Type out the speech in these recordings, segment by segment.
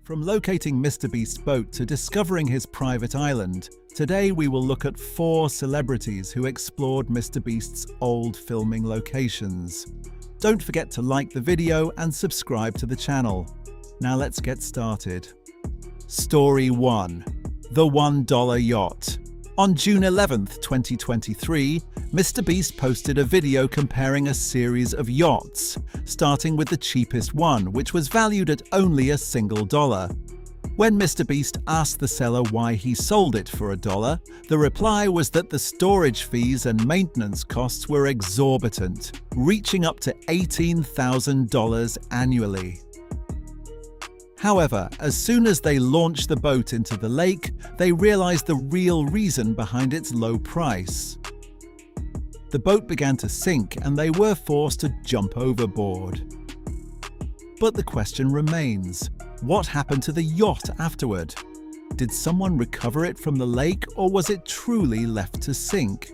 From locating MrBeast's boat to discovering his private island, today we will look at 4 celebrities who explored MrBeast's old filming locations. Don't forget to like the video and subscribe to the channel. Now let's get started. Story 1. The $1 Yacht. On June 11th, 2023, MrBeast posted a video comparing a series of yachts, starting with the cheapest one, which was valued at only $1. When MrBeast asked the seller why he sold it for $1, the reply was that the storage fees and maintenance costs were exorbitant, reaching up to $18,000 annually. However, as soon as they launched the boat into the lake, they realized the real reason behind its low price. The boat began to sink and they were forced to jump overboard. But the question remains, what happened to the yacht afterward? Did someone recover it from the lake, or was it truly left to sink?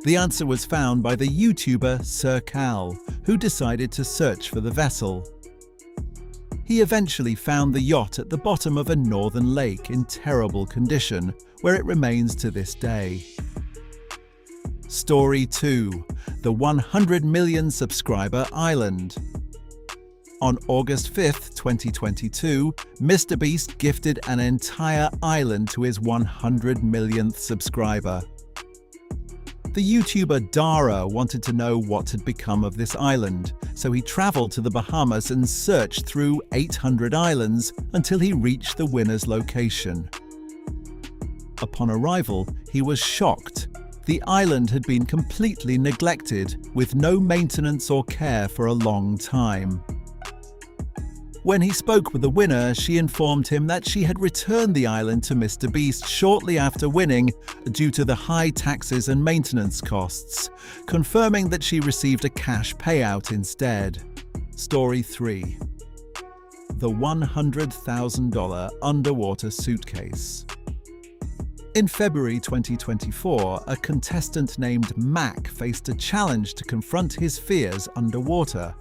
The answer was found by the YouTuber Sunken, who decided to search for the vessel. He eventually found the yacht at the bottom of a northern lake in terrible condition, where it remains to this day. Story 2. The 100 million subscriber island. On August 5th, 2022, MrBeast gifted an entire island to his 100 millionth subscriber. The YouTuber Dara wanted to know what had become of this island, so he traveled to the Bahamas and searched through 800 islands until he reached the winner's location. Upon arrival, he was shocked. The island had been completely neglected, with no maintenance or care for a long time. When he spoke with the winner, she informed him that she had returned the island to MrBeast shortly after winning due to the high taxes and maintenance costs, confirming that she received a cash payout instead. Story 3. The $100,000 underwater suitcase. In February 2024, a contestant named Mac faced a challenge to confront his fears underwater.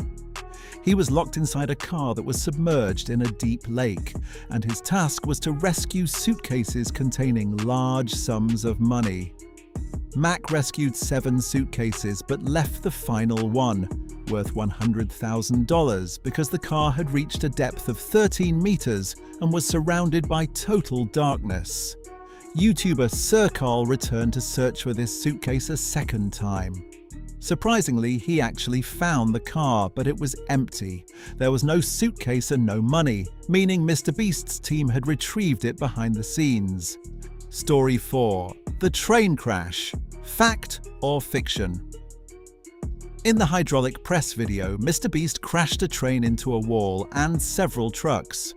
He was locked inside a car that was submerged in a deep lake, and his task was to rescue suitcases containing large sums of money. Mac rescued 7 suitcases but left the final one, worth $100,000, because the car had reached a depth of 13 meters and was surrounded by total darkness. YouTuber Sunken returned to search for this suitcase a second time. Surprisingly, he actually found the car, but it was empty. There was no suitcase and no money, meaning MrBeast's team had retrieved it behind the scenes. Story 4. The train crash. Fact or fiction? In the hydraulic press video, MrBeast crashed a train into a wall and several trucks.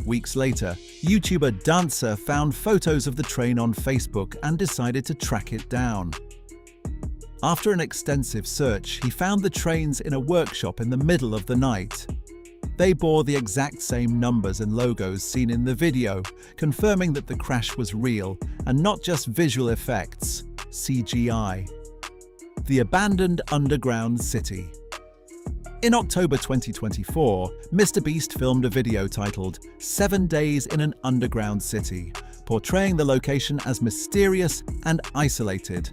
Weeks later, YouTuber Dancer found photos of the train on Facebook and decided to track it down. After an extensive search, he found the trains in a workshop in the middle of the night. They bore the exact same numbers and logos seen in the video, confirming that the crash was real and not just visual effects, CGI. The abandoned underground city. In October 2024, MrBeast filmed a video titled 7 Days in an Underground City, portraying the location as mysterious and isolated.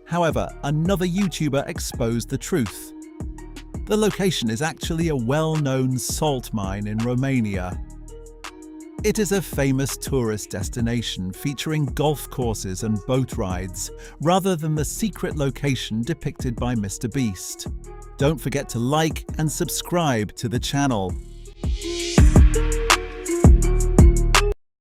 However, another YouTuber exposed the truth. The location is actually a well-known salt mine in Romania. It is a famous tourist destination featuring golf courses and boat rides, rather than the secret location depicted by MrBeast. Don't forget to like and subscribe to the channel.